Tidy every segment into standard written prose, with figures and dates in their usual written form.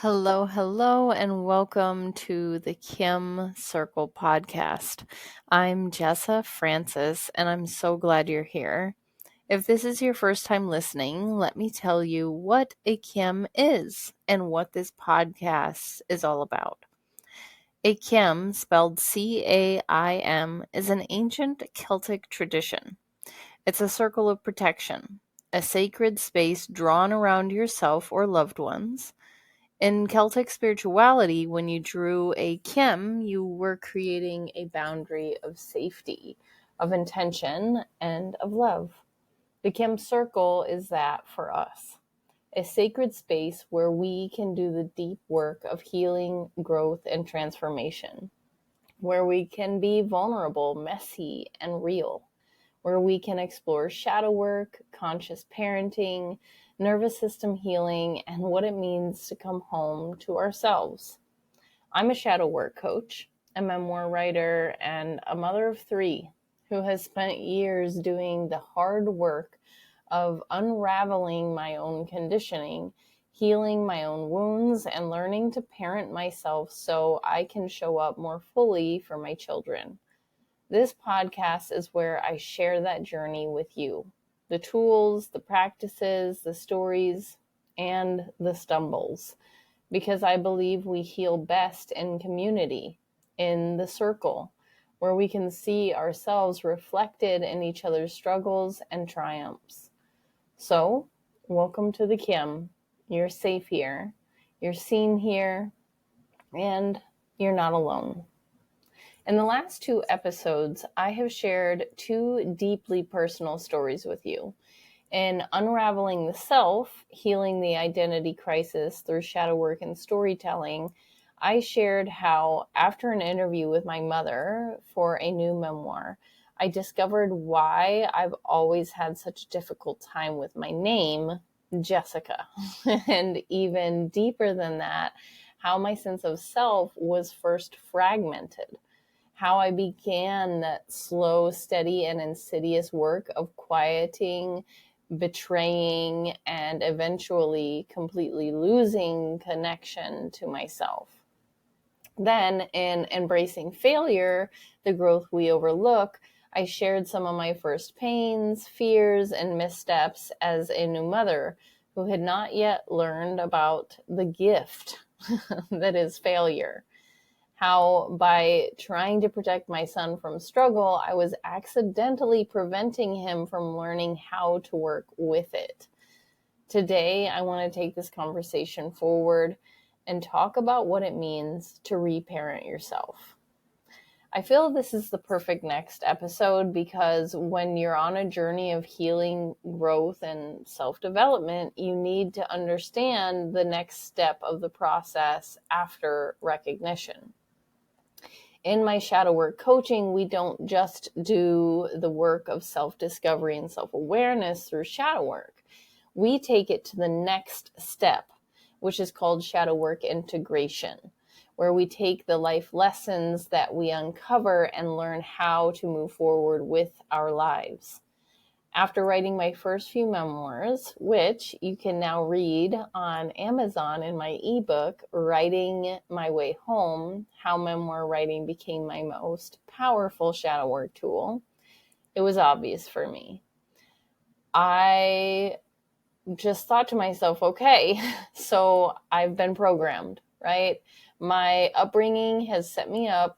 Hello, and welcome to the CAIM Circle Podcast. I'm Jessa Francis, and I'm so glad you're here. If this is your first time listening, let me tell you what a CAIM is and what this podcast is all about. A CAIM, spelled CAIM, is an ancient Celtic tradition. It's a circle of protection, a sacred space drawn around yourself or loved ones. In Celtic spirituality, when you drew a CAIM, you were creating a boundary of safety, of intention, and of love. The CAIM Circle is that for us, a sacred space where we can do the deep work of healing, growth, and transformation, where we can be vulnerable, messy, and real, where we can explore shadow work, conscious parenting, nervous system healing, and what it means to come home to ourselves. I'm a shadow work coach, a memoir writer, and a mother of 3 who has spent years doing the hard work of unraveling my own conditioning, healing my own wounds, and learning to parent myself so I can show up more fully for my children. This podcast is where I share that journey with you. The tools, the practices, the stories, and the stumbles. Because I believe we heal best in community, in the circle, where we can see ourselves reflected in each other's struggles and triumphs. So, welcome to the CAIM. You're safe here, you're seen here, and you're not alone. In the last 2 episodes, I have shared 2 deeply personal stories with you. In Unraveling the Self, Healing the Identity Crisis Through Shadow Work and Storytelling, I shared how, after an interview with my mother for a new memoir, I discovered why I've always had such a difficult time with my name, Jessica. And even deeper than that, how my sense of self was first fragmented. How I began that slow, steady, and insidious work of quieting, betraying, and eventually completely losing connection to myself. Then, in Embracing Failure, the growth we overlook, I shared some of my first pains, fears, and missteps as a new mother who had not yet learned about the gift that is failure. How by trying to protect my son from struggle, I was accidentally preventing him from learning how to work with it. Today, I want to take this conversation forward and talk about what it means to reparent yourself. I feel this is the perfect next episode because when you're on a journey of healing, growth, and self-development, you need to understand the next step of the process after recognition. In my shadow work coaching, we don't just do the work of self-discovery and self-awareness through shadow work. We take it to the next step, which is called shadow work integration, where we take the life lessons that we uncover and learn how to move forward with our lives. After writing my first few memoirs, which you can now read on Amazon in my ebook, Writing My Way Home, How Memoir Writing Became My Most Powerful Shadow Work Tool, it was obvious for me. I just thought to myself, okay, so I've been programmed, right? My upbringing has set me up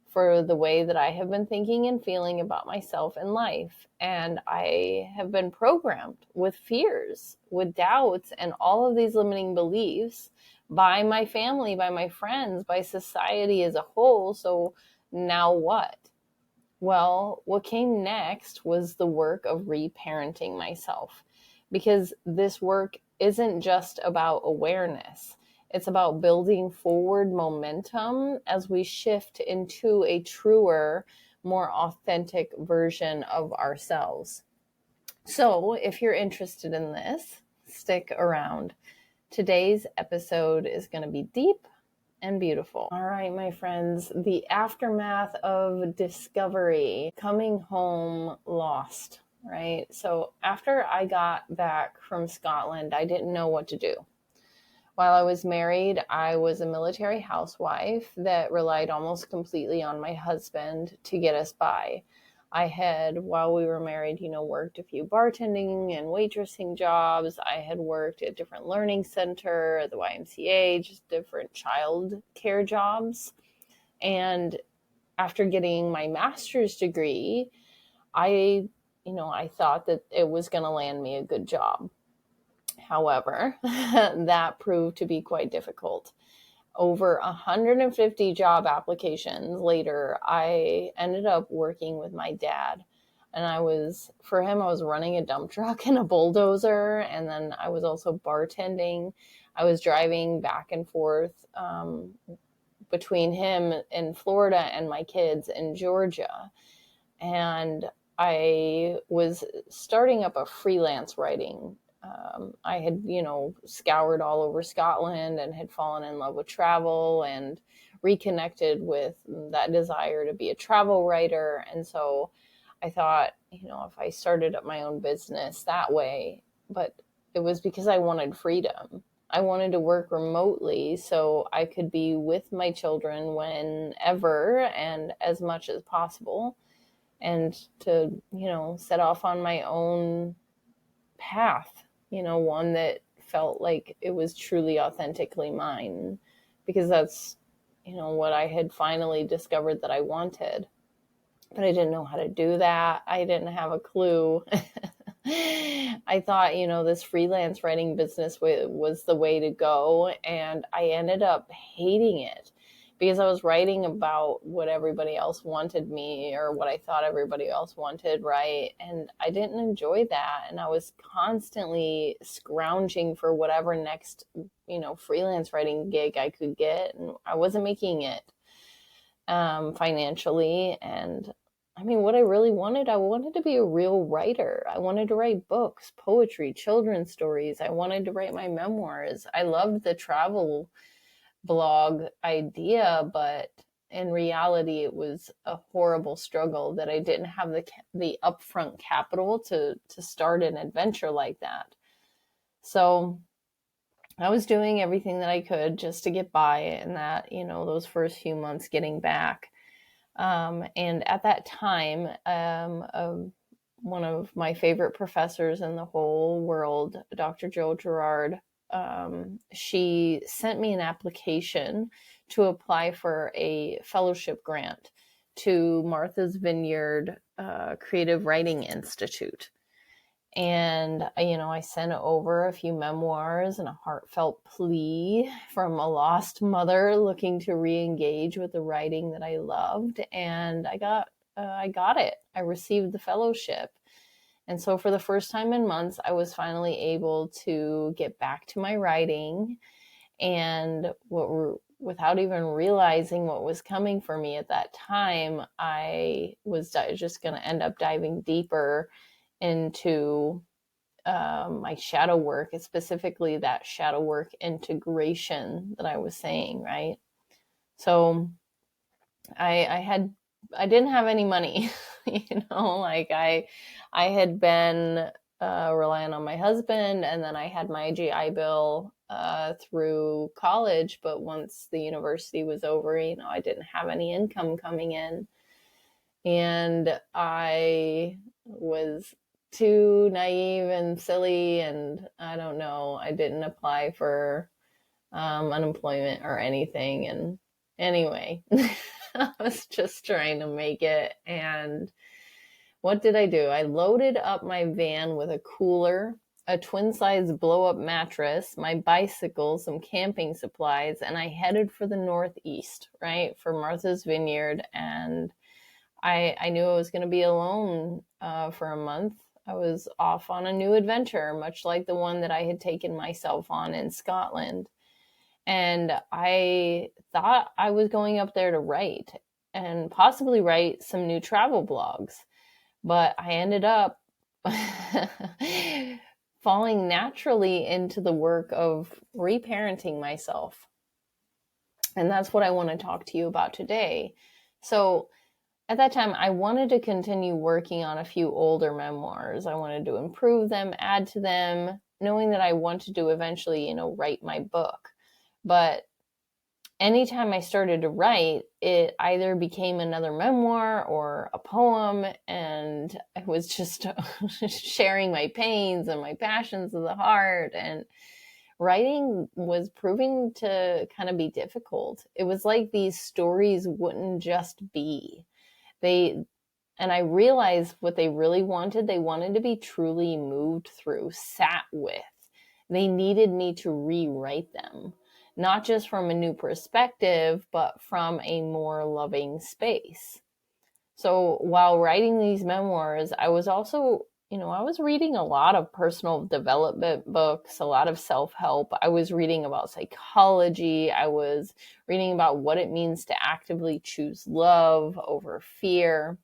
for the way that I have been thinking and feeling about myself and life. And I have been programmed with fears, with doubts, and all of these limiting beliefs by my family, by my friends, by society as a whole. So now what? Well, what came next was the work of reparenting myself, because this work isn't just about awareness. It's about building forward momentum as we shift into a truer, more authentic version of ourselves. So if you're interested in this, stick around. Today's episode is going to be deep and beautiful. All right, my friends, the aftermath of discovery, coming home lost, right? So after I got back from Scotland, I didn't know what to do. While I was married, I was a military housewife that relied almost completely on my husband to get us by. I had, while we were married, worked a few bartending and waitressing jobs. I had worked at different learning center, the YMCA, just different child care jobs. And after getting my master's degree, I thought that it was going to land me a good job. However, that proved to be quite difficult. Over 150 job applications later, I ended up working with my dad. And for him, I was running a dump truck and a bulldozer. And then I was also bartending. I was driving back and forth between him in Florida and my kids in Georgia. And I was starting up a freelance writing. I had, scoured all over Scotland and had fallen in love with travel and reconnected with that desire to be a travel writer. And so I thought, if I started up my own business that way, but it was because I wanted freedom. I wanted to work remotely so I could be with my children whenever and as much as possible, and to, set off on my own path, one that felt like it was truly authentically mine, because that's, what I had finally discovered that I wanted. But I didn't know how to do that. I didn't have a clue. I thought, this freelance writing business was the way to go. And I ended up hating it because I was writing about what everybody else wanted me, or what I thought everybody else wanted, right? And I didn't enjoy that. And I was constantly scrounging for whatever next, freelance writing gig I could get. And I wasn't making it financially. And I mean, what I really wanted, I wanted to be a real writer. I wanted to write books, poetry, children's stories. I wanted to write my memoirs. I loved the travel blog idea, but in reality, it was a horrible struggle that I didn't have the upfront capital to start an adventure like that. So I was doing everything that I could just to get by, and that, those first few months getting back. And at that time, one of my favorite professors in the whole world, Dr. Jo Gerard, she sent me an application to apply for a fellowship grant to Martha's Vineyard Creative Writing Institute. And, I sent over a few memoirs and a heartfelt plea from a lost mother looking to re-engage with the writing that I loved. And I got it. I received the fellowship. And so for the first time in months, I was finally able to get back to my writing, and without even realizing what was coming for me at that time, I was just going to end up diving deeper into my shadow work, specifically that shadow work integration that I was saying, right? So I didn't have any money, like I had been relying on my husband, and then I had my GI Bill through college, but once the university was over, I didn't have any income coming in, and I was too naive and silly, and I don't know, I didn't apply for unemployment or anything. And anyway, I was just trying to make it. And what did I do? I loaded up my van with a cooler, a twin-size blow-up mattress, my bicycle, some camping supplies, and I headed for the Northeast, right, for Martha's Vineyard. And I knew I was going to be alone for a month. I was off on a new adventure, much like the one that I had taken myself on in Scotland. And I thought I was going up there to write, and possibly write some new travel blogs. But I ended up falling naturally into the work of reparenting myself. And that's what I want to talk to you about today. So at that time, I wanted to continue working on a few older memoirs. I wanted to improve them, add to them, knowing that I wanted to eventually, write my book. But anytime I started to write, it either became another memoir or a poem, and I was just sharing my pains and my passions of the heart. And writing was proving to kind of be difficult. It was like these stories wouldn't just be. And I realized what they really wanted. They wanted to be truly moved through, sat with. They needed me to rewrite them, not just from a new perspective, but from a more loving space. So while writing these memoirs, I was also, I was reading a lot of personal development books, a lot of self-help. I was reading about psychology. I was reading about what it means to actively choose love over fear.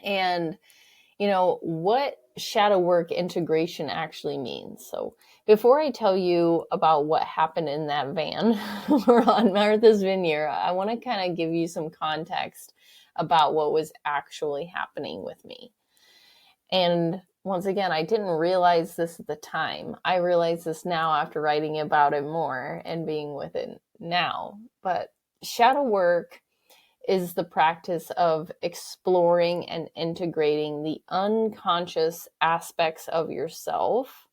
And, what shadow work integration actually means. So before I tell you about what happened in that van or on Martha's Vineyard, I want to kind of give you some context about what was actually happening with me. And once again, I didn't realize this at the time. I realize this now after writing about it more and being with it now. But shadow work is the practice of exploring and integrating the unconscious aspects of yourself,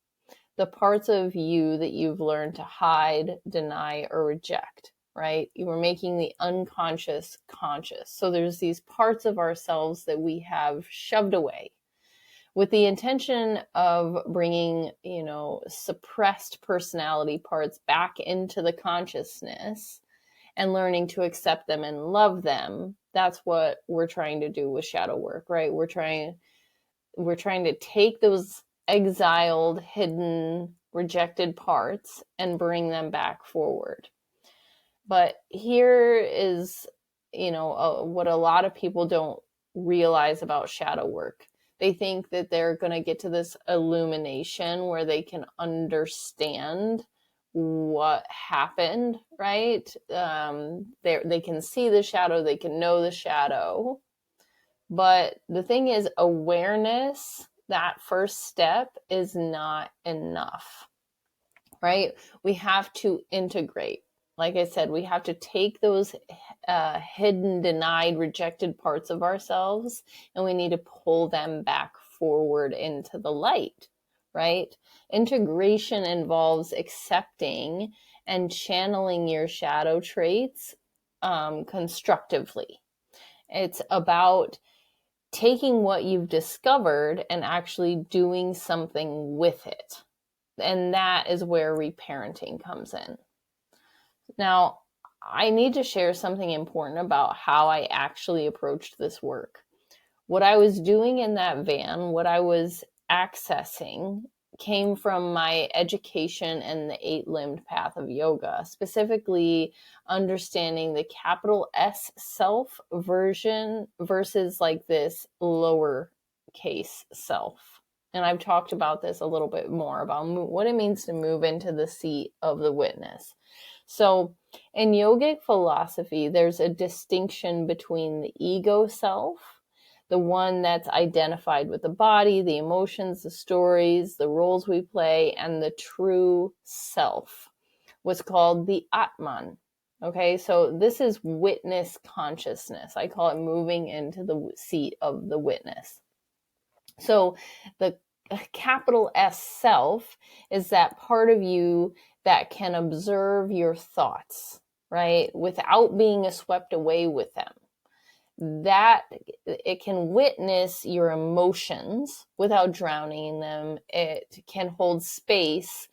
the parts of you that you've learned to hide, deny, or reject, right? You were making the unconscious conscious. So there's these parts of ourselves that we have shoved away with the intention of bringing, suppressed personality parts back into the consciousness and learning to accept them and love them. That's what we're trying to do with shadow work, right? We're trying to take those exiled, hidden, rejected parts and bring them back forward. But here is, what a lot of people don't realize about shadow work. They think that they're going to get to this illumination where they can understand what happened, right? They can see the shadow, they can know the shadow. But the thing is, awareness, that first step, is not enough, right? We have to integrate. Like I said, we have to take those hidden, denied, rejected parts of ourselves, and we need to pull them back forward into the light, right? Integration involves accepting and channeling your shadow traits constructively. It's about taking what you've discovered and actually doing something with it. And that is where reparenting comes in. Now, I need to share something important about how I actually approached this work. What I was doing in that van, what I was accessing, came from my education in the 8-limbed path of yoga, specifically understanding the capital S self version versus like this lowercase self. And I've talked about this a little bit more about what it means to move into the seat of the witness. So in yogic philosophy, there's a distinction between the ego self, the one that's identified with the body, the emotions, the stories, the roles we play, and the true self, what's called the Atman. Okay, so this is witness consciousness. I call it moving into the seat of the witness. So the capital S self is that part of you that can observe your thoughts, right? Without being swept away with them. That it can witness your emotions without drowning in them. It can hold space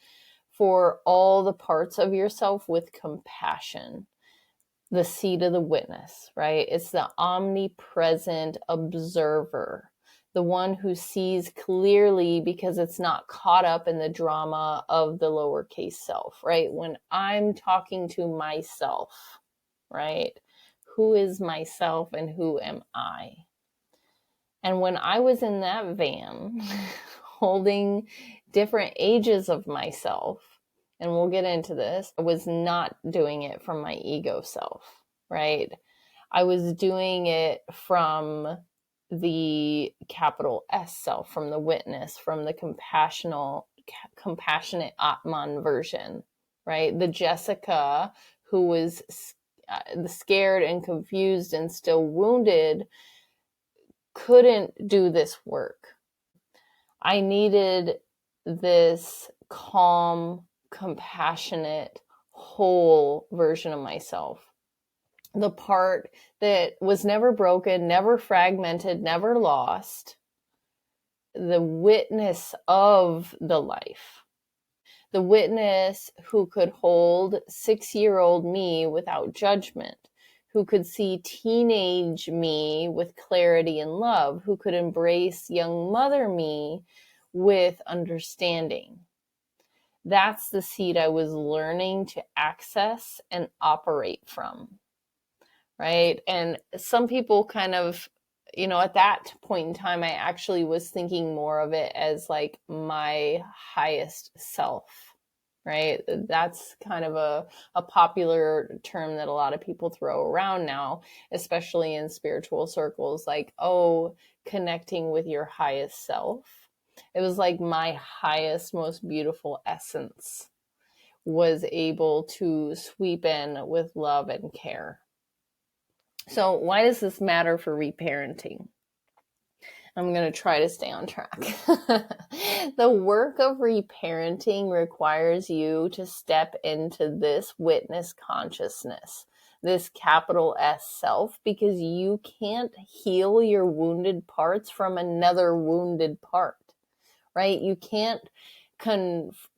for all the parts of yourself with compassion. The seat of the witness, right? It's the omnipresent observer, the one who sees clearly because it's not caught up in the drama of the lowercase self, right? When I'm talking to myself, right? Who is myself and who am I? And when I was in that van holding different ages of myself, and we'll get into this, I was not doing it from my ego self, right? I was doing it from the capital S self, from the witness, from the compassionate Atman version, right? The Jessica who was scared and confused and still wounded couldn't do this work. I needed this calm, compassionate, whole version of myself. The part that was never broken, never fragmented, never lost. The witness of the life. The witness who could hold 6-year-old me without judgment, who could see teenage me with clarity and love, who could embrace young mother me with understanding. That's the seed I was learning to access and operate from, right? And some people kind of, at that point in time, I actually was thinking more of it as like my highest self, right? That's kind of a popular term that a lot of people throw around now, especially in spiritual circles, like, oh, connecting with your highest self. It was like my highest, most beautiful essence was able to sweep in with love and care. So why does this matter for reparenting? I'm going to try to stay on track. The work of reparenting requires you to step into this witness consciousness, this capital S self, because you can't heal your wounded parts from another wounded part, right? You can't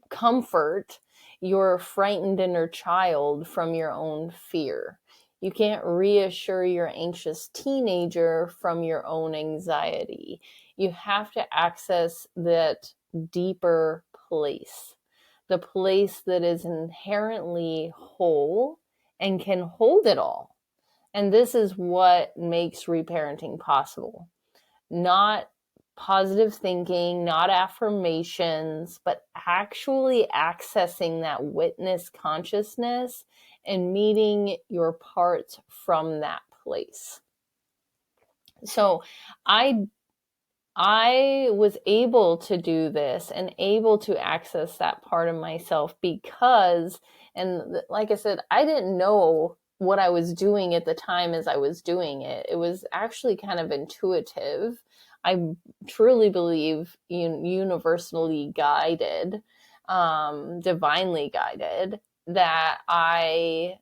comfort your frightened inner child from your own fear. You can't reassure your anxious teenager from your own anxiety. You have to access that deeper place, the place that is inherently whole and can hold it all. And this is what makes reparenting possible. Not positive thinking, not affirmations, but actually accessing that witness consciousness and meeting your parts from that place. So I was able to do this and able to access that part of myself because, and like I said, I didn't know what I was doing at the time as I was doing it. It was actually kind of intuitive. I truly believe universally guided, divinely guided, that I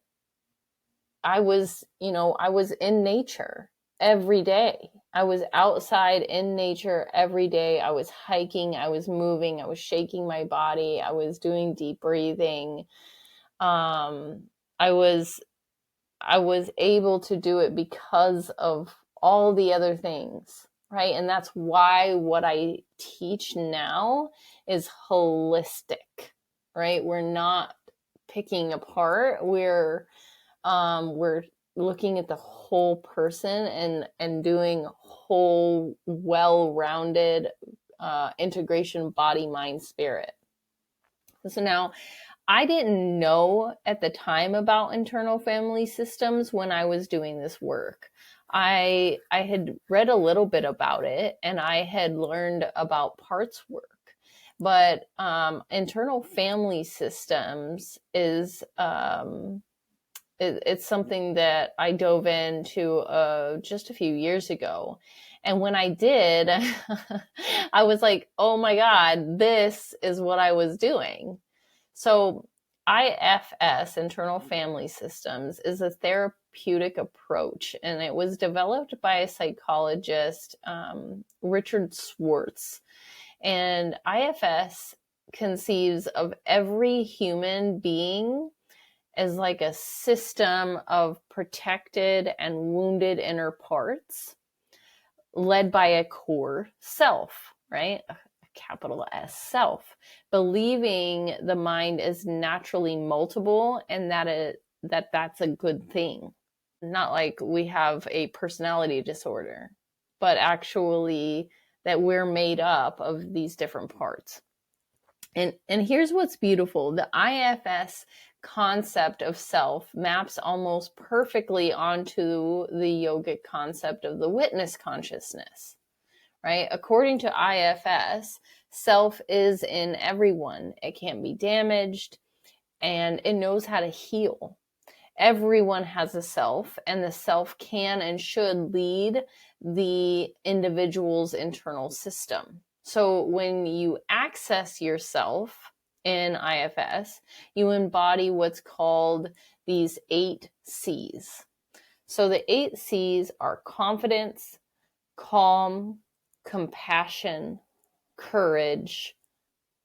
was in nature every day. I was outside in nature every day. I was hiking, I was moving, I was shaking my body, I was doing deep breathing. I was able to do it because of all the other things, right? And that's why what I teach now is holistic, right? We're not picking apart. We're looking at the whole person and doing whole, well-rounded integration, body, mind, spirit. So now, I didn't know at the time about internal family systems when I was doing this work. I had read a little bit about it and I had learned about parts work. But internal family systems is it's something that I dove into just a few years ago. And when I did, I was like, oh my God, this is what I was doing. So IFS, Internal Family Systems, is a therapeutic approach, and it was developed by a psychologist, Richard Schwartz. And IFS conceives of every human being as like a system of protected and wounded inner parts led by a core self, right? A capital S self, believing the mind is naturally multiple and that's a good thing. Not like we have a personality disorder, but actually that we're made up of these different parts. And here's what's beautiful. The IFS concept of self maps almost perfectly onto the yogic concept of the witness consciousness, right? According to IFS, self is in everyone. It can't be damaged. and it knows how to heal. Everyone has a self, and the self can and should lead the individual's internal system. So when you access yourself in IFS, you embody what's called these 8 C's. So the 8 C's are confidence, calm, compassion, courage,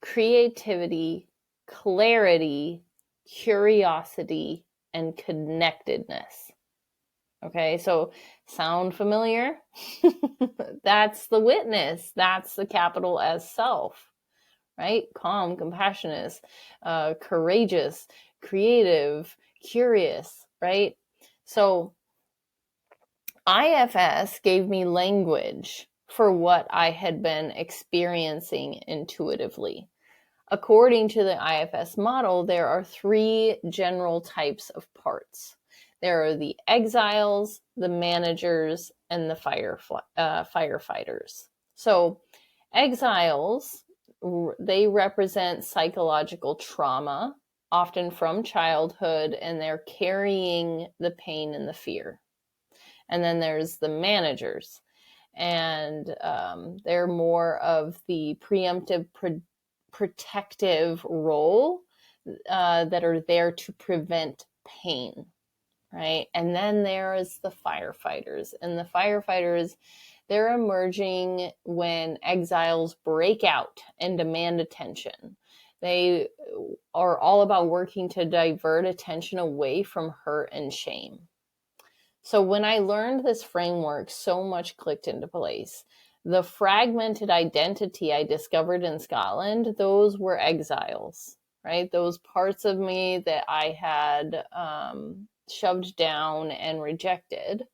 creativity, clarity, curiosity, and connectedness. Okay, so sound familiar? That's the witness. That's the capital S self, right? Calm, compassionate, courageous, creative, curious, right? So IFS gave me language for what I had been experiencing intuitively. According to the IFS model, there are 3 general types of parts. There are the exiles, the managers, and the firefighters. So exiles, they represent psychological trauma, often from childhood, and they're carrying the pain and the fear. And then there's the managers, and they're more of the preemptive, protective role that are there to prevent pain, right? And then there is the firefighters. And the firefighters, they're emerging when exiles break out and demand attention. They are all about working to divert attention away from hurt and shame. So when I learned this framework, so much clicked into place. The fragmented identity I discovered in Scotland, those were exiles, right? Those parts of me that I had shoved down and rejected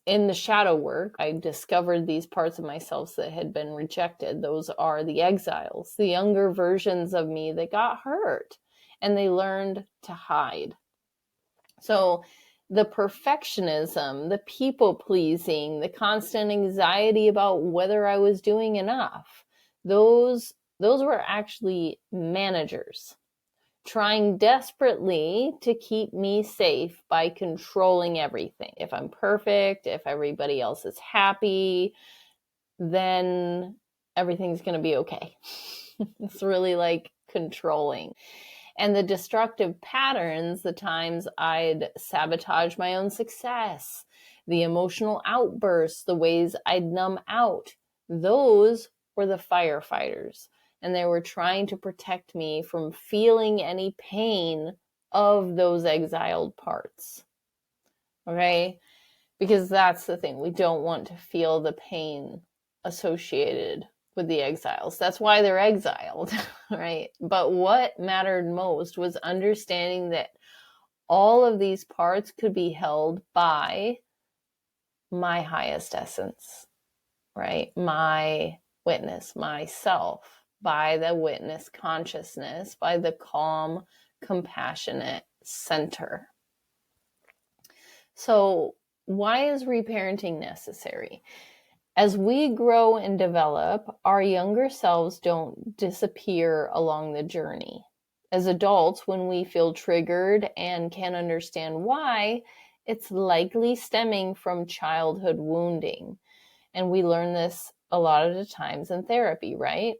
in the shadow work, I discovered these parts of myself that had been rejected. Those are the exiles, the younger versions of me that got hurt, and they learned to hide. So the perfectionism, the people pleasing, the constant anxiety about whether I was doing enough, those were actually managers trying desperately to keep me safe by controlling everything. If I'm perfect, if everybody else is happy, then everything's going to be okay. It's really like controlling. And the destructive patterns, the times I'd sabotage my own success, the emotional outbursts, the ways I'd numb out, those were the firefighters. And they were trying to protect me from feeling any pain of those exiled parts. Okay? Because that's the thing. We don't want to feel the pain associated with the exiles. That's why they're exiled, right? But what mattered most was understanding that all of these parts could be held by my highest essence, right? My witness, myself, by the witness consciousness, by the calm, compassionate center. So why is reparenting necessary? As we grow and develop, our younger selves don't disappear along the journey. As adults, when we feel triggered and can't understand why, it's likely stemming from childhood wounding. And we learn this a lot of the times in therapy, right?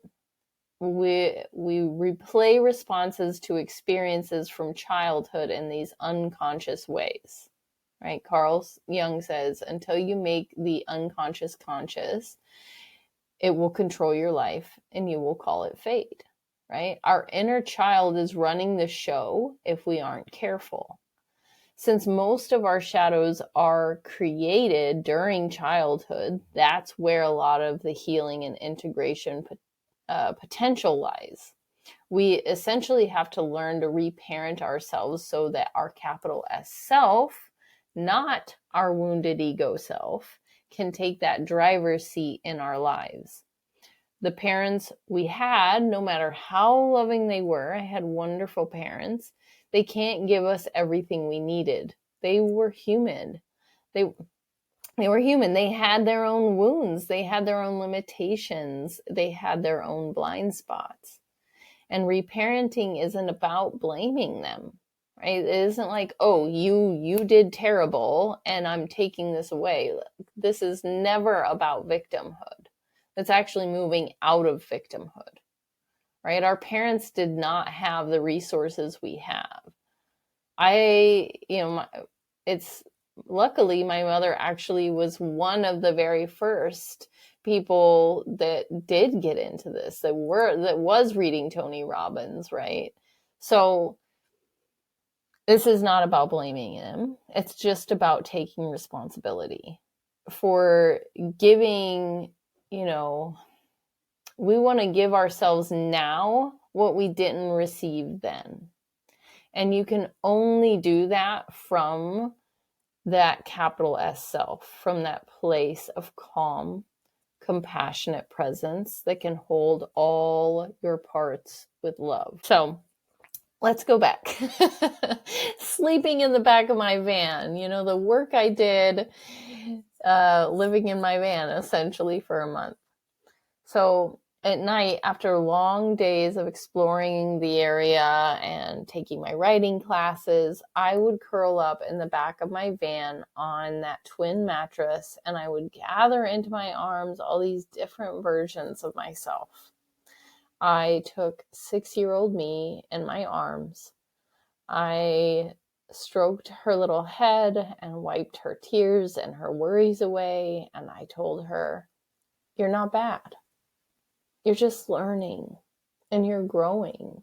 We replay responses to experiences from childhood in these unconscious ways. Right? Carl Jung says, until you make the unconscious conscious, it will control your life and you will call it fate, right? Our inner child is running the show if we aren't careful. Since most of our shadows are created during childhood, that's where a lot of the healing and integration potential lies. We essentially have to learn to reparent ourselves so that our capital S self, not our wounded ego self, can take that driver's seat in our lives. The parents we had, no matter how loving they were, I had wonderful parents, they can't give us everything we needed. They were human. They were human. They had their own wounds. They had their own limitations. They had their own blind spots. And reparenting isn't about blaming them, right? It isn't like, oh, you did terrible and I'm taking this away. This is never about victimhood. It's actually moving out of victimhood, right? Our parents did not have the resources we have. Luckily my mother actually was one of the very first people that did get into this, that was reading Tony Robbins, right? So this is not about blaming him. It's just about taking responsibility for giving, we want to give ourselves now what we didn't receive then. And you can only do that from that capital S self, from that place of calm, compassionate presence that can hold all your parts with love. So let's go back. Sleeping in the back of my van, the work I did living in my van essentially for a month. So at night, after long days of exploring the area and taking my writing classes, I would curl up in the back of my van on that twin mattress, and I would gather into my arms all these different versions of myself. I took 6-year-old me in my arms. I stroked her little head and wiped her tears and her worries away, and I told her, "You're not bad. You're just learning and you're growing."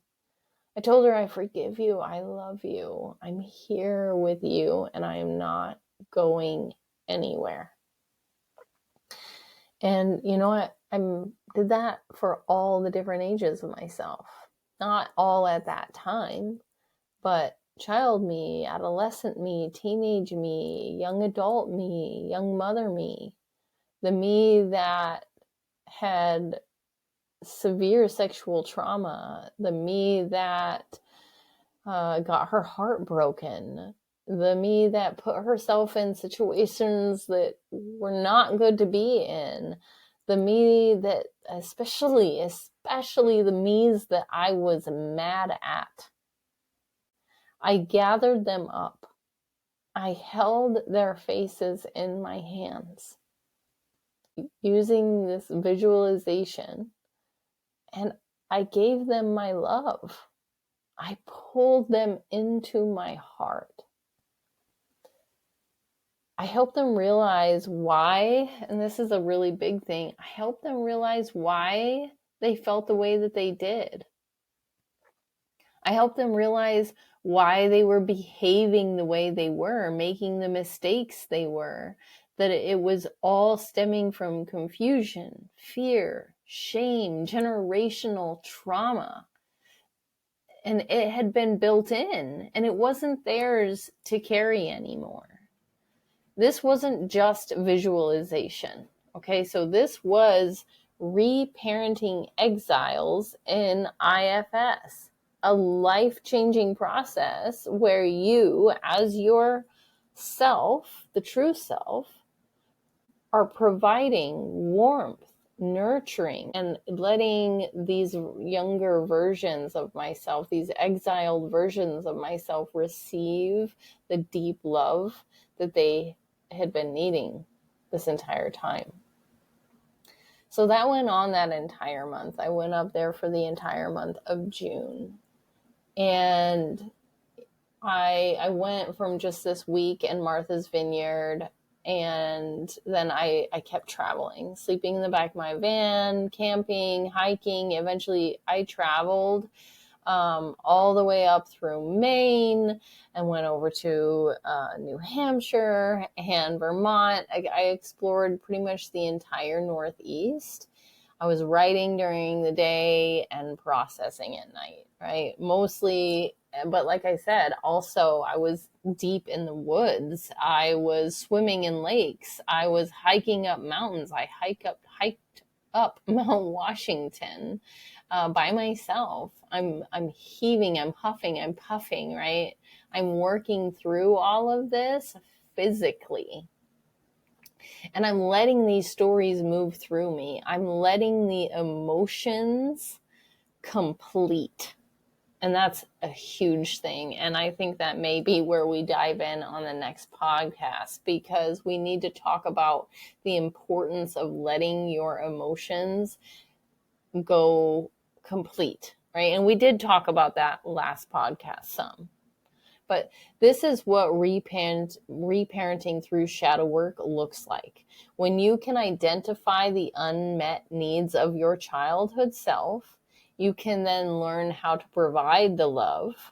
I told her, "I forgive you. I love you. I'm here with you and I am not going anywhere." And you know what? I did that for all the different ages of myself. Not all at that time, but child me, adolescent me, teenage me, young adult me, young mother me, the me that had severe sexual trauma, the me that got her heart broken, the me that put herself in situations that were not good to be in, the me that especially the me's that I was mad at. I gathered them up. I held their faces in my hands using this visualization, and I gave them my love. I pulled them into my heart. I helped them realize why, and this is a really big thing, I helped them realize why they felt the way that they did. I helped them realize why they were behaving the way they were, making the mistakes they were, that it was all stemming from confusion, fear, shame, generational trauma. And it had been built in, and it wasn't theirs to carry anymore. This wasn't just visualization, okay? So this was reparenting exiles in IFS, a life-changing process where you, as your self, the true self, are providing warmth, nurturing, and letting these younger versions of myself, these exiled versions of myself, receive the deep love that they had been needing this entire time. So that went on that entire month. I went up there for the entire month of June. And I went from just this week in Martha's Vineyard, and then I kept traveling, sleeping in the back of my van, camping, hiking. Eventually I traveled all the way up through Maine and went over to New Hampshire and Vermont. I explored pretty much the entire Northeast. I was writing during the day and processing at night, right? Mostly, but like I said, also I was deep in the woods. I was swimming in lakes. I was hiking up mountains. I hiked up Mount Washington by myself. I'm heaving, I'm huffing, I'm puffing, right? I'm working through all of this physically. And I'm letting these stories move through me. I'm letting the emotions complete. And that's a huge thing. And I think that may be where we dive in on the next podcast, because we need to talk about the importance of letting your emotions go complete, right? And we did talk about that last podcast some. But this is what reparenting through shadow work looks like. When you can identify the unmet needs of your childhood self, you can then learn how to provide the love,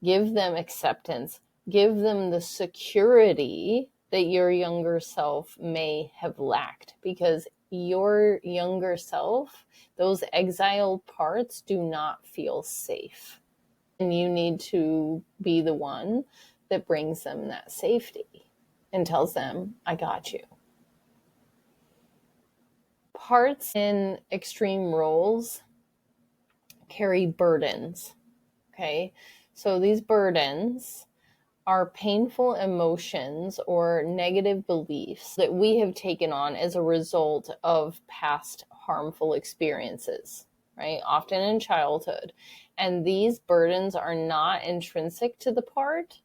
give them acceptance, give them the security that your younger self may have lacked. Because your younger self, those exiled parts, do not feel safe. And you need to be the one that brings them that safety and tells them, I got you. Parts in extreme roles carry burdens, okay? So these burdens are painful emotions or negative beliefs that we have taken on as a result of past harmful experiences, right? Often in childhood. And these burdens are not intrinsic to the part,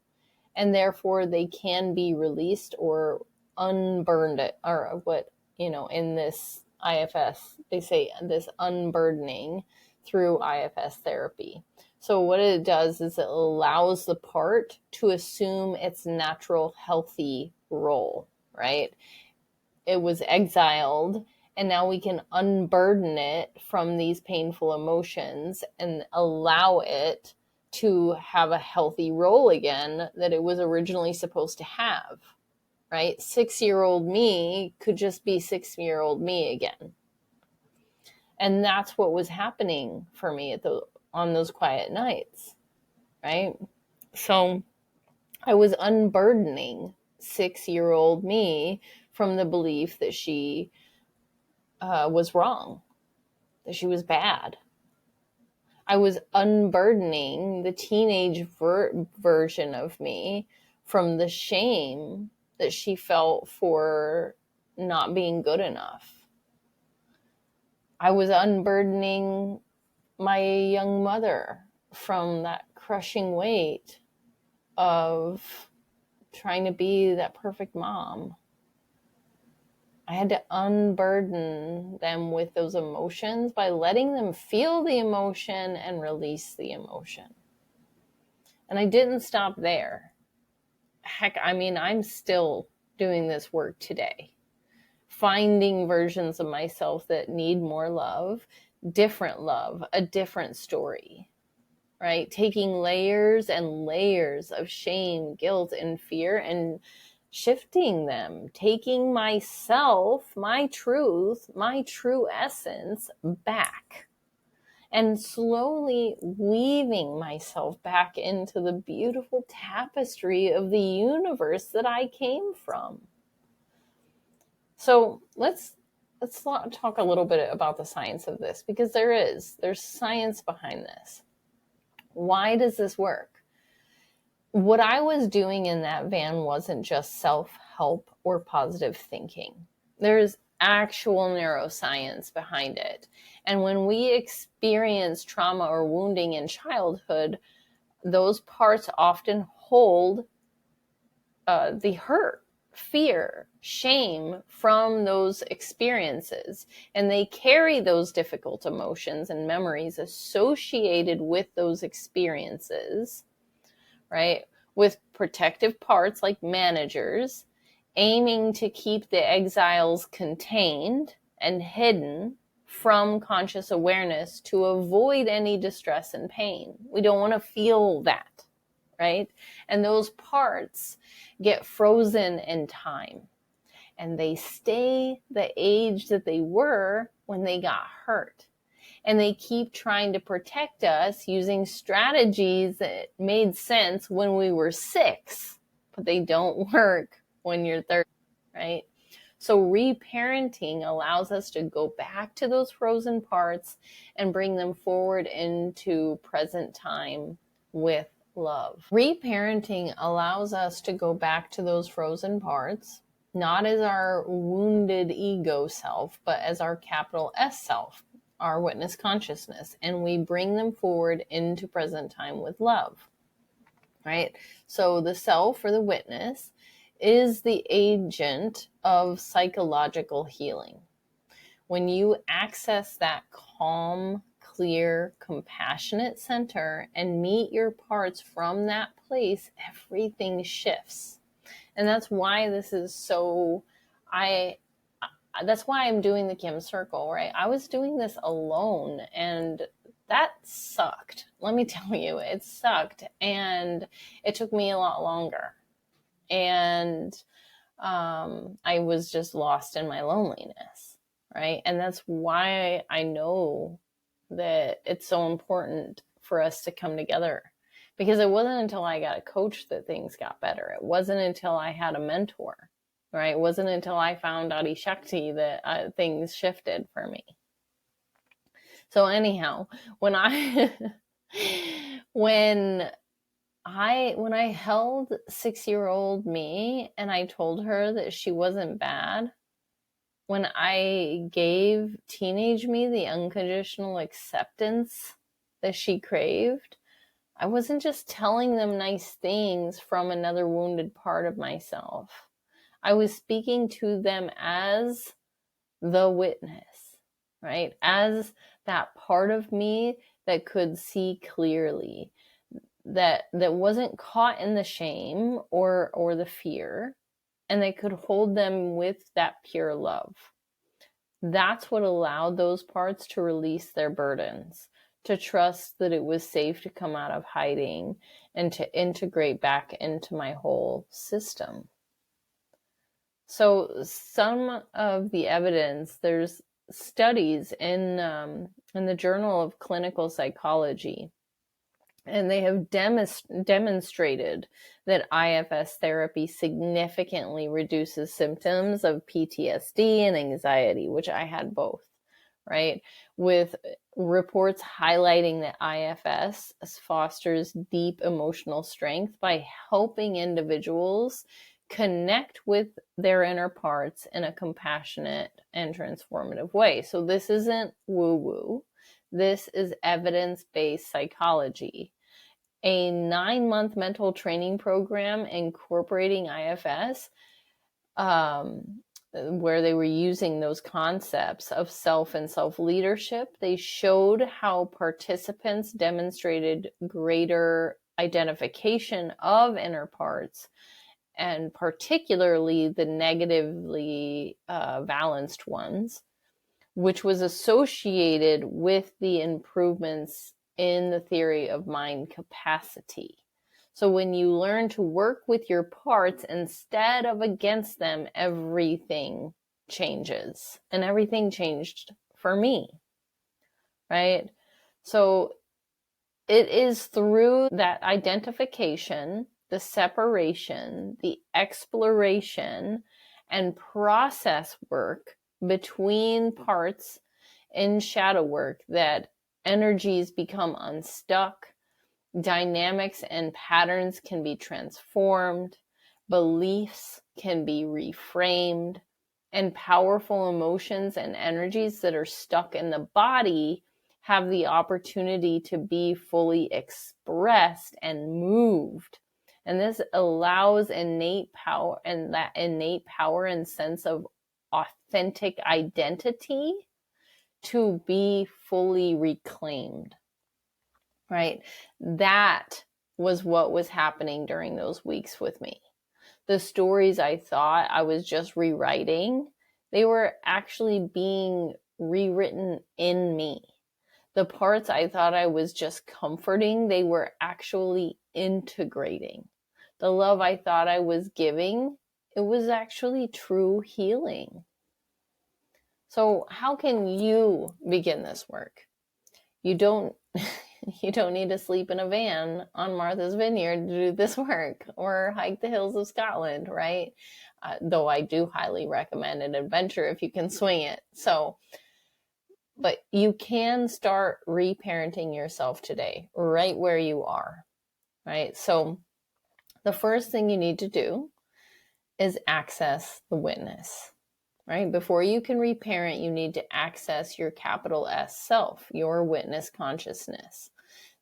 and therefore they can be released or unburned, or what, in this IFS, they say this unburdening through IFS therapy. So what it does is it allows the part to assume its natural, healthy role, right? It was exiled, and now we can unburden it from these painful emotions and allow it to have a healthy role again that it was originally supposed to have, right? 6-year-old me could just be 6-year-old me again. And that's what was happening for me on those quiet nights, right? So I was unburdening 6-year-old me from the belief that she was wrong, that she was bad. I was unburdening the teenage version of me from the shame that she felt for not being good enough. I was unburdening my young mother from that crushing weight of trying to be that perfect mom. I had to unburden them with those emotions by letting them feel the emotion and release the emotion. And I didn't stop there. Heck, I'm still doing this work today. Finding versions of myself that need more love, a different story, right? Taking layers and layers of shame, guilt, and fear and shifting them, taking myself, my truth, my true essence back, and slowly weaving myself back into the beautiful tapestry of the universe that I came from. So let's talk a little bit about the science of this, because there's science behind this. Why does this work? What I was doing in that van wasn't just self-help or positive thinking. There's actual neuroscience behind it. And when we experience trauma or wounding in childhood, those parts often hold the hurt, fear, shame from those experiences. And they carry those difficult emotions and memories associated with those experiences, right? With protective parts like managers, aiming to keep the exiles contained and hidden from conscious awareness to avoid any distress and pain. We don't want to feel that, right? And those parts get frozen in time, and they stay the age that they were when they got hurt. And they keep trying to protect us using strategies that made sense when we were 6, but they don't work when you're 30, right? So reparenting allows us to go back to those frozen parts and bring them forward into present time with love. Reparenting allows us to go back to those frozen parts, not as our wounded ego self, but as our capital S self, our witness consciousness, and we bring them forward into present time with love, right? So the self, or the witness, is the agent of psychological healing. When you access that calm, clear, compassionate center and meet your parts from that place, everything shifts. And that's why this is so, that's why I'm doing the CAIM Circle, right? I was doing this alone, and that sucked. Let me tell you, it sucked. And it took me a lot longer. And I was just lost in my loneliness, right? And that's why I know that it's so important for us to come together, because it wasn't until I got a coach that things got better. It wasn't until I had a mentor, right? It wasn't until I found Adi Shakti that things shifted for me. So anyhow, when I held 6-year-old me and I told her that she wasn't bad, when I gave teenage me the unconditional acceptance that she craved, I wasn't just telling them nice things from another wounded part of myself. I was speaking to them as the witness, right? As that part of me that could see clearly, that wasn't caught in the shame or the fear, and they could hold them with that pure love. That's what allowed those parts to release their burdens, to trust that it was safe to come out of hiding and to integrate back into my whole system. So some of the evidence, there's studies in the Journal of Clinical Psychology, and they have demonstrated that IFS therapy significantly reduces symptoms of PTSD and anxiety, which I had both, right? With reports highlighting that IFS fosters deep emotional strength by helping individuals connect with their inner parts in a compassionate and transformative way. So this isn't woo-woo. This is evidence-based psychology. A 9-month mental training program incorporating IFS, where they were using those concepts of self and self-leadership, they showed how participants demonstrated greater identification of inner parts, and particularly the negatively valenced ones, which was associated with the improvements in the theory of mind capacity. So when you learn to work with your parts instead of against them, everything changes. And everything changed for me, right? So it is through that identification, the separation, the exploration, and process work between parts in shadow work that energies become unstuck, dynamics and patterns can be transformed, beliefs can be reframed, and powerful emotions and energies that are stuck in the body have the opportunity to be fully expressed and moved. And this allows innate power, and that innate power and sense of authentic identity to be fully reclaimed, right? That was what was happening during those weeks with me. The stories I thought I was just rewriting, they were actually being rewritten in me. The parts I thought I was just comforting, they were actually integrating. The love I thought I was giving, it was actually true healing. So how can you begin this work? You don't need to sleep in a van on Martha's Vineyard to do this work, or hike the hills of Scotland, right? Though I do highly recommend an adventure if you can swing it. But you can start reparenting yourself today, right where you are, right? So the first thing you need to do is access the witness. right? Before you can reparent, you need to access your capital S self, your witness consciousness.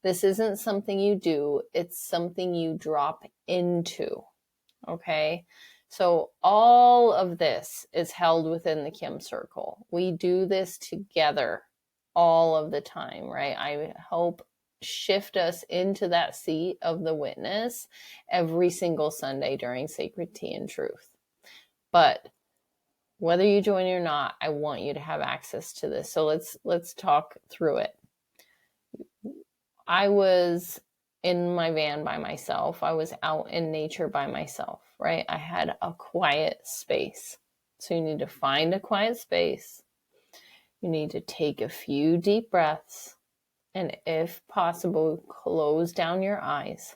This isn't something you do, it's something you drop into, okay? So all of this is held within the CAIM Circle. We do this together all of the time, right? I help shift us into that seat of the witness every single Sunday during Sacred Tea and Truth. But whether you join or not, I want you to have access to this. So let's talk through it. I was in my van by myself. I was out in nature by myself, right? I had a quiet space. So you need to find a quiet space. You need to take a few deep breaths. And if possible, close down your eyes.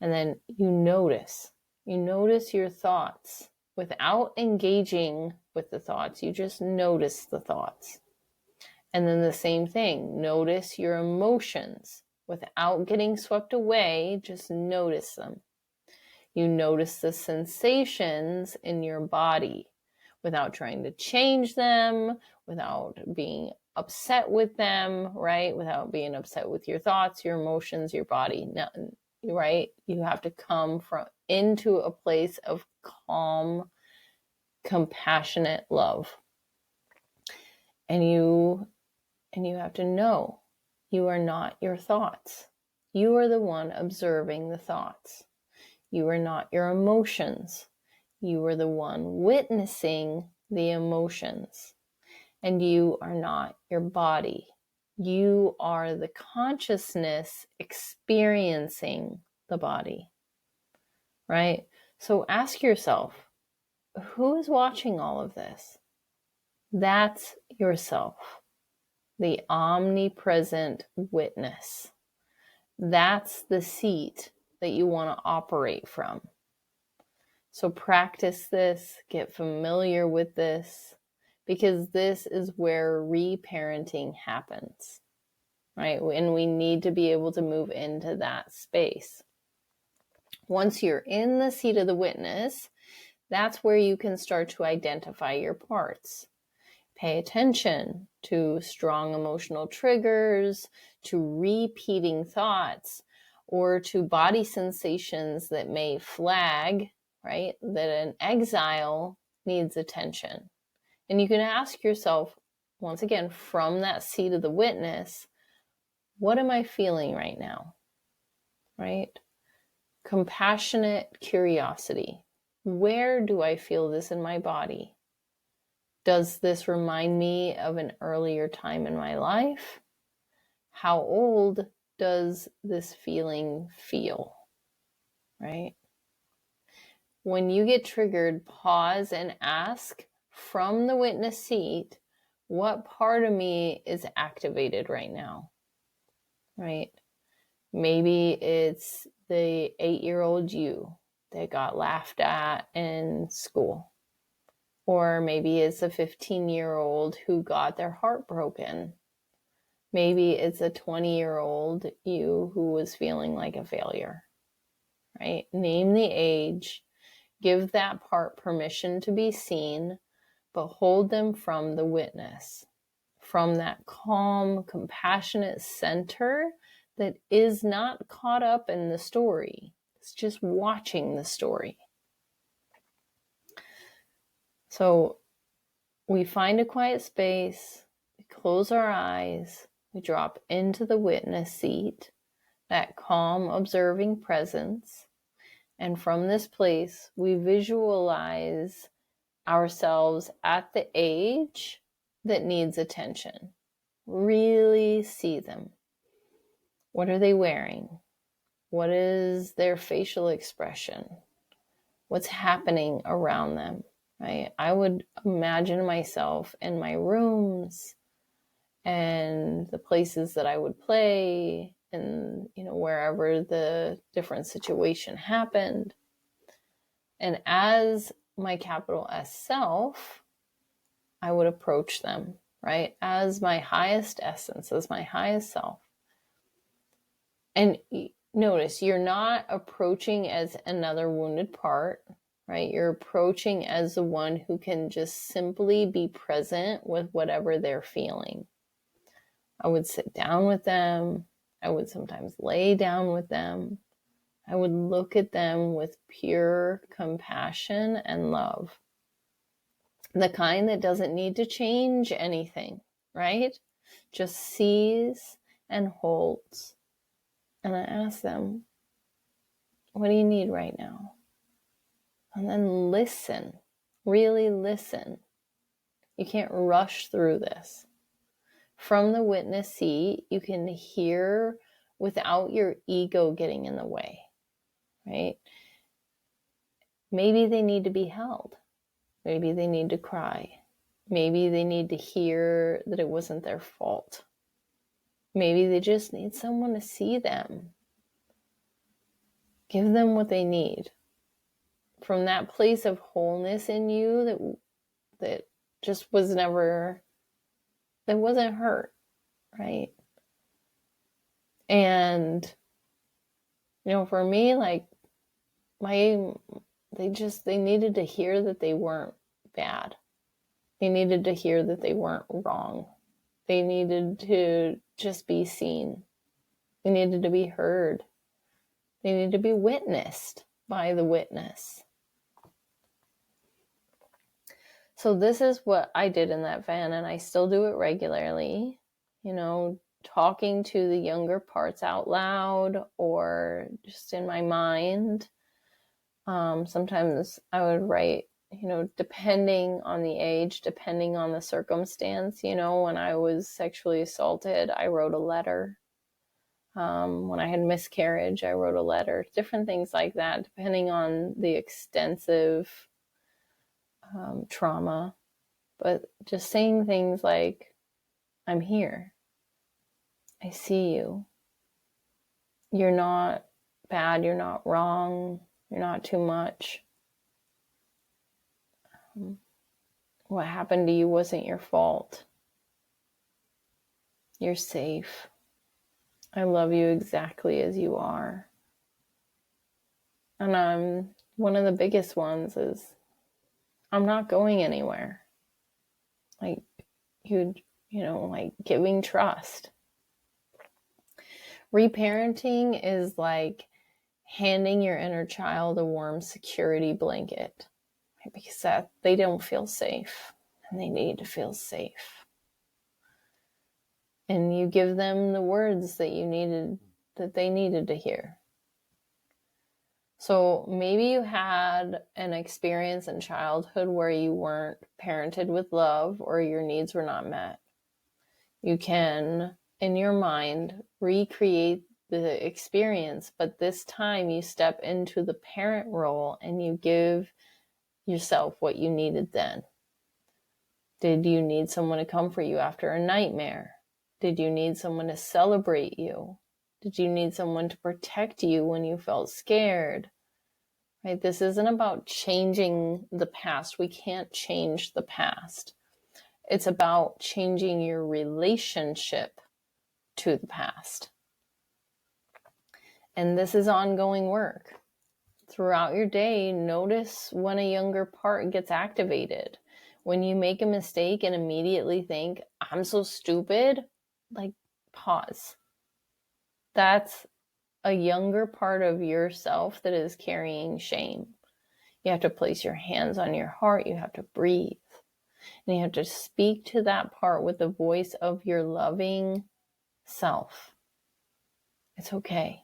And then you notice your thoughts without engaging with the thoughts. You just notice the thoughts. And then the same thing, notice your emotions without getting swept away, just notice them. You notice the sensations in your body without trying to change them, without being upset with them, right? Without being upset with your thoughts, your emotions, your body, right? You have to come into a place of calm, compassionate love. And you have to know you are not your thoughts. You are the one observing the thoughts. You are not your emotions. You are the one witnessing the emotions. And you are not your body. You are the consciousness experiencing the body, right? So ask yourself, who is watching all of this? That's yourself. The omnipresent witness. That's the seat that you want to operate from. So practice this, get familiar with this, because this is where reparenting happens, right? And we need to be able to move into that space. Once you're in the seat of the witness, that's where you can start to identify your parts. Pay attention to strong emotional triggers, to repeating thoughts, or to body sensations that may flag, right? That an exile needs attention. And you can ask yourself, once again, from that seat of the witness, what am I feeling right now? Right? Compassionate curiosity. Where do I feel this in my body? Does this remind me of an earlier time in my life? How old does this feeling feel? Right? When you get triggered, pause and ask from the witness seat, what part of me is activated right now? Right? Maybe it's the 8-year-old you that got laughed at in school. Or maybe it's a 15-year-old who got their heart broken. Maybe it's a 20-year-old you who was feeling like a failure, right? Name the age, give that part permission to be seen, but hold them from the witness, from that calm, compassionate center that is not caught up in the story. It's just watching the story. So we find a quiet space, we close our eyes, we drop into the witness seat, that calm, observing presence. And from this place, we visualize ourselves at the age that needs attention. Really see them. What are they wearing? What is their facial expression? What's happening around them? Right? I would imagine myself in my rooms and the places that I would play and, wherever the different situation happened. And as my capital S self, I would approach them, right? As my highest essence, as my highest self. And notice, you're not approaching as another wounded part, right? You're approaching as the one who can just simply be present with whatever they're feeling. I would sit down with them. I would sometimes lay down with them. I would look at them with pure compassion and love. The kind that doesn't need to change anything, right? Just sees and holds. And I ask them, what do you need right now? And then listen, really listen. You can't rush through this. From the witness seat, you can hear without your ego getting in the way, right? Maybe they need to be held. Maybe they need to cry. Maybe they need to hear that it wasn't their fault. Maybe they just need someone to see them. Give them what they need. From that place of wholeness in you that just was never, that wasn't hurt, right? And, for me, like, they needed to hear that they weren't bad. They needed to hear that they weren't wrong. They needed to just be seen. They needed to be heard. They needed to be witnessed by the witness. So this is what I did in that van, and I still do it regularly, talking to the younger parts out loud or just in my mind. Sometimes I would write, depending on the age, depending on the circumstance. When I was sexually assaulted, I wrote a letter. When I had miscarriage, I wrote a letter. Different things like that, depending on the extensive trauma. But just saying things like, I'm here. I see you. You're not bad. You're not wrong. You're not too much. What happened to you wasn't your fault. You're safe. I love you exactly as you are. And one of the biggest ones is, I'm not going anywhere. Like, like giving trust. Reparenting is like handing your inner child a warm security blanket, right? Because they don't feel safe and they need to feel safe. And you give them the words that they needed to hear. So maybe you had an experience in childhood where you weren't parented with love or your needs were not met. You can, in your mind, recreate the experience, but this time you step into the parent role and you give yourself what you needed then. Did you need someone to comfort you after a nightmare? Did you need someone to celebrate you? Did you need someone to protect you when you felt scared? Right? This isn't about changing the past. We can't change the past. It's about changing your relationship to the past. And this is ongoing work. Throughout your day, notice when a younger part gets activated. When you make a mistake and immediately think, I'm so stupid, like, pause. That's a younger part of yourself that is carrying shame. You have to place your hands on your heart. You have to breathe. And you have to speak to that part with the voice of your loving self. It's okay.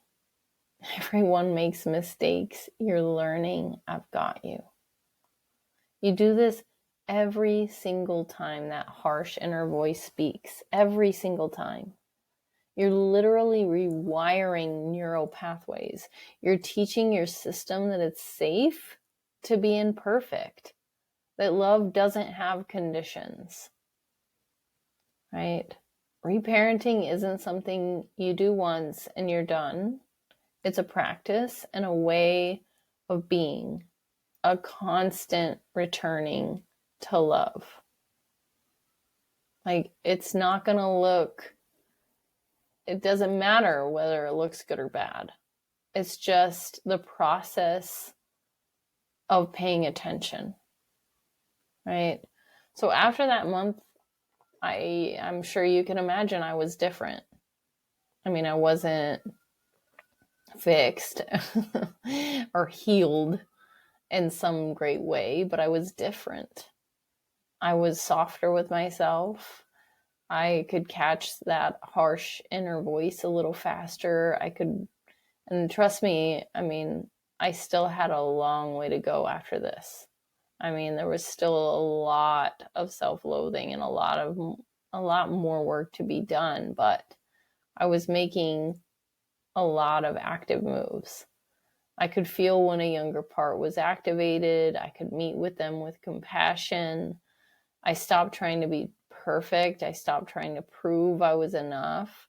Everyone makes mistakes. You're learning. I've got you. You do this every single time that harsh inner voice speaks. Every single time. You're literally rewiring neural pathways. You're teaching your system that it's safe to be imperfect, that love doesn't have conditions, right? Reparenting isn't something you do once and you're done. It's a practice and a way of being, a constant returning to love. Like, it's not going to look, it doesn't matter whether it looks good or bad. It's just the process of paying attention, right? So after that month, I'm sure you can imagine I was different. I mean, I wasn't fixed or healed in some great way, but I was different. I was softer with myself. I could catch that harsh inner voice a little faster. And trust me, I mean, I still had a long way to go after this. I mean, there was still a lot of self-loathing and a lot more work to be done, but I was making a lot of active moves. I could feel when a younger part was activated. I could meet with them with compassion. I stopped trying to be perfect. I stopped trying to prove I was enough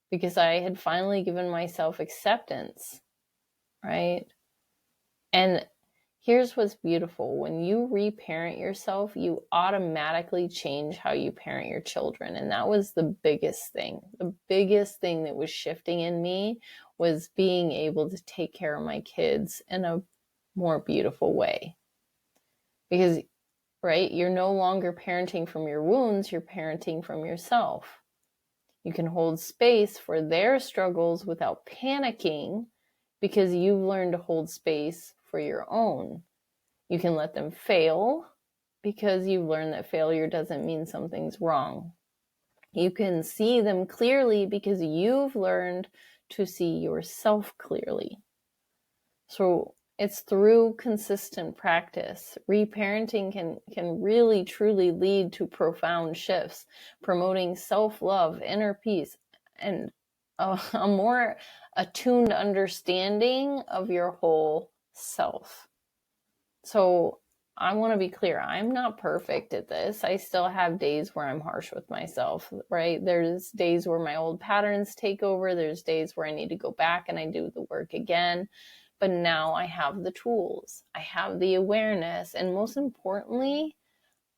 because I had finally given myself acceptance, right? And here's what's beautiful. When you reparent yourself, you automatically change how you parent your children. And that was the biggest thing. The biggest thing that was shifting in me was being able to take care of my kids in a more beautiful way. Because, right, you're no longer parenting from your wounds, you're parenting from yourself. You can hold space for their struggles without panicking because you've learned to hold space for your own. You can let them fail because you've learned that failure doesn't mean something's wrong. You can see them clearly because you've learned to see yourself clearly. So it's through consistent practice. Reparenting can really truly lead to profound shifts, promoting self-love, inner peace, and a more attuned understanding of your whole self. So I want to be clear, I'm not perfect at this. I still have days where I'm harsh with myself, right? There's days where my old patterns take over. There's days where I need to go back and I do the work again. But now I have the tools. I have the awareness. And most importantly,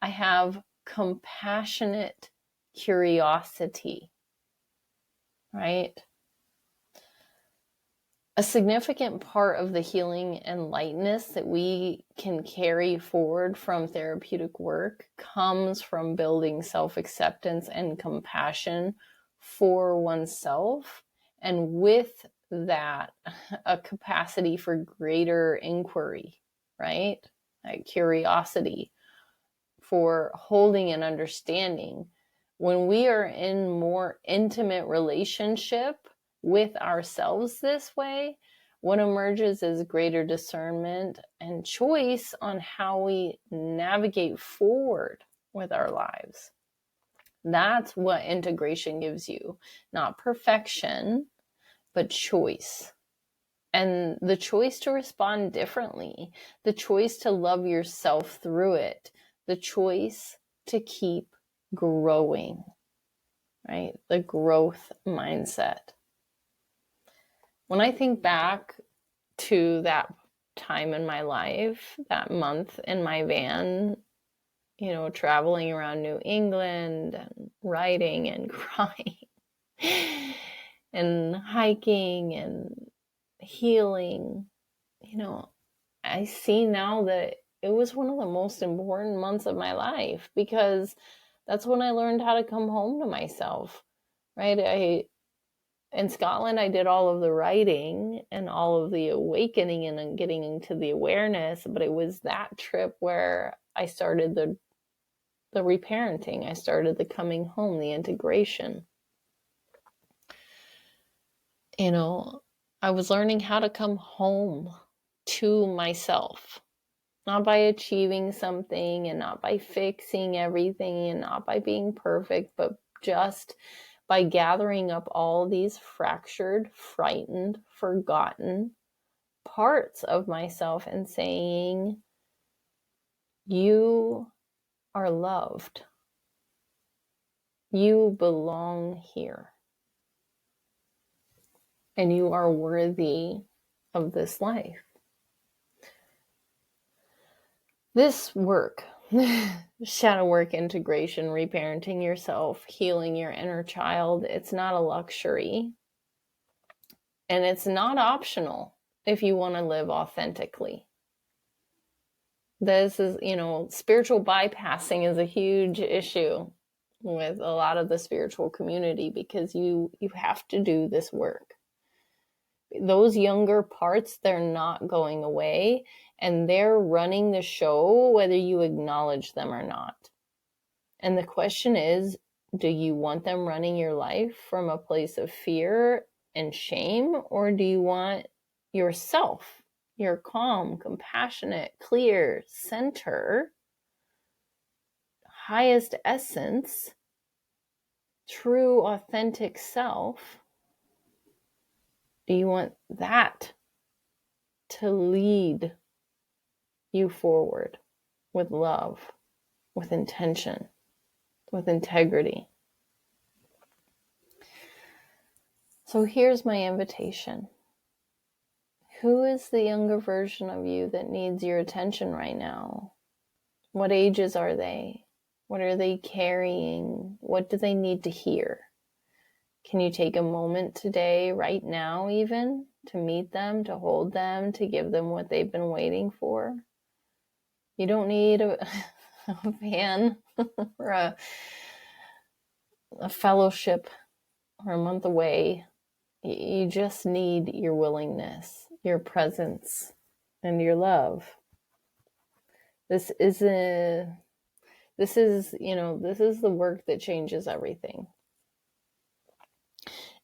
I have compassionate curiosity, right? A significant part of the healing and lightness that we can carry forward from therapeutic work comes from building self-acceptance and compassion for oneself, and with that, a capacity for greater inquiry, right? Like curiosity, for holding and understanding. When we are in more intimate relationship with ourselves this way, what emerges is greater discernment and choice on how we navigate forward with our lives. That's what integration gives you. Not perfection, but choice. And the choice to respond differently, the choice to love yourself through it, the choice to keep growing, right? The growth mindset. When I think back to that time in my life, that month in my van, you know, traveling around New England and writing and crying and hiking and healing, you know, I see now that it was one of the most important months of my life because that's when I learned how to come home to myself, right? In Scotland, I did all of the writing and all of the awakening and getting into the awareness, but it was that trip where I started the reparenting. I started the coming home, the integration. You know, I was learning how to come home to myself, not by achieving something and not by fixing everything and not by being perfect, but just by gathering up all these fractured, frightened, forgotten parts of myself and saying, you are loved. You belong here. And you are worthy of this life. This work, shadow work, integration, reparenting yourself, healing your inner child, it's not a luxury. And it's not optional if you want to live authentically. This is, spiritual bypassing is a huge issue with a lot of the spiritual community because you have to do this work. Those younger parts, they're not going away, and they're running the show whether you acknowledge them or not. And the question is, do you want them running your life from a place of fear and shame, or do you want yourself, your calm, compassionate, clear center, highest essence, true, authentic self? Do you want that to lead you forward with love, with intention, with integrity? So here's my invitation. Who is the younger version of you that needs your attention right now? What ages are they? What are they carrying? What do they need to hear? Can you take a moment today, right now even, to meet them, to hold them, to give them what they've been waiting for? You don't need a van or a fellowship or a month away. You just need your willingness, your presence, and your love. This is the work that changes everything.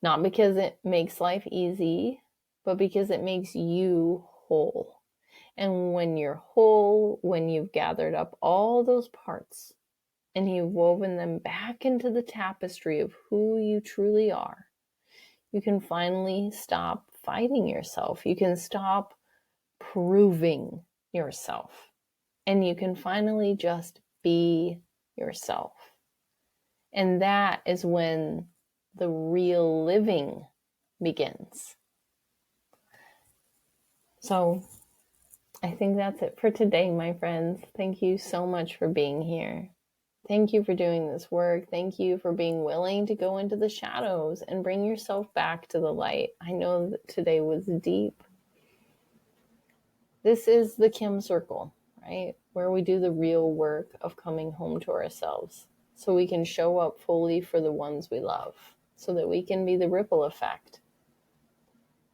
Not because it makes life easy, but because it makes you whole. And when you're whole, when you've gathered up all those parts and you've woven them back into the tapestry of who you truly are, you can finally stop fighting yourself. You can stop proving yourself. And you can finally just be yourself. And that is when the real living begins. So I think that's it for today, my friends. Thank you so much for being here. Thank you for doing this work. Thank you for being willing to go into the shadows and bring yourself back to the light. I know that today was deep. This is the CAIM Circle, right? Where we do the real work of coming home to ourselves so we can show up fully for the ones we love, so that we can be the ripple effect.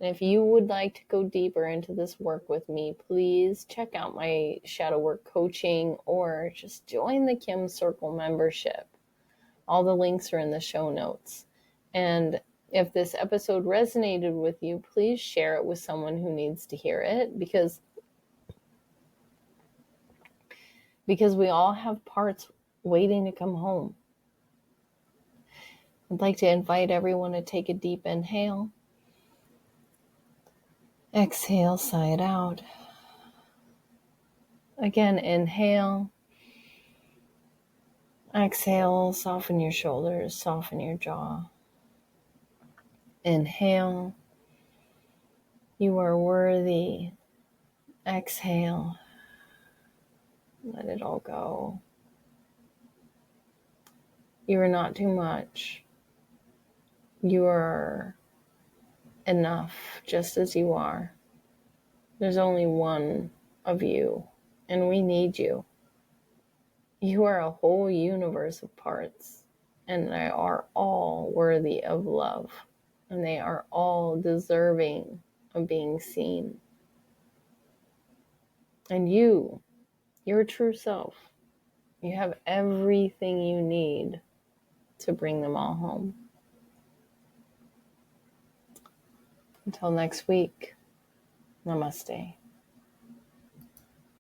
And if you would like to go deeper into this work with me, please check out my shadow work coaching or just join the CAIM Circle membership. All the links are in the show notes. And if this episode resonated with you, please share it with someone who needs to hear it, because we all have parts waiting to come home. I'd like to invite everyone to take a deep inhale. Exhale, sigh it out. Again, inhale. Exhale, soften your shoulders, soften your jaw. Inhale. You are worthy. Exhale. Let it all go. You are not too much. You are enough just as you are. There's only one of you, and we need you. You are a whole universe of parts, and they are all worthy of love, and they are all deserving of being seen. And you, your true self, you have everything you need to bring them all home. Until next week, namaste.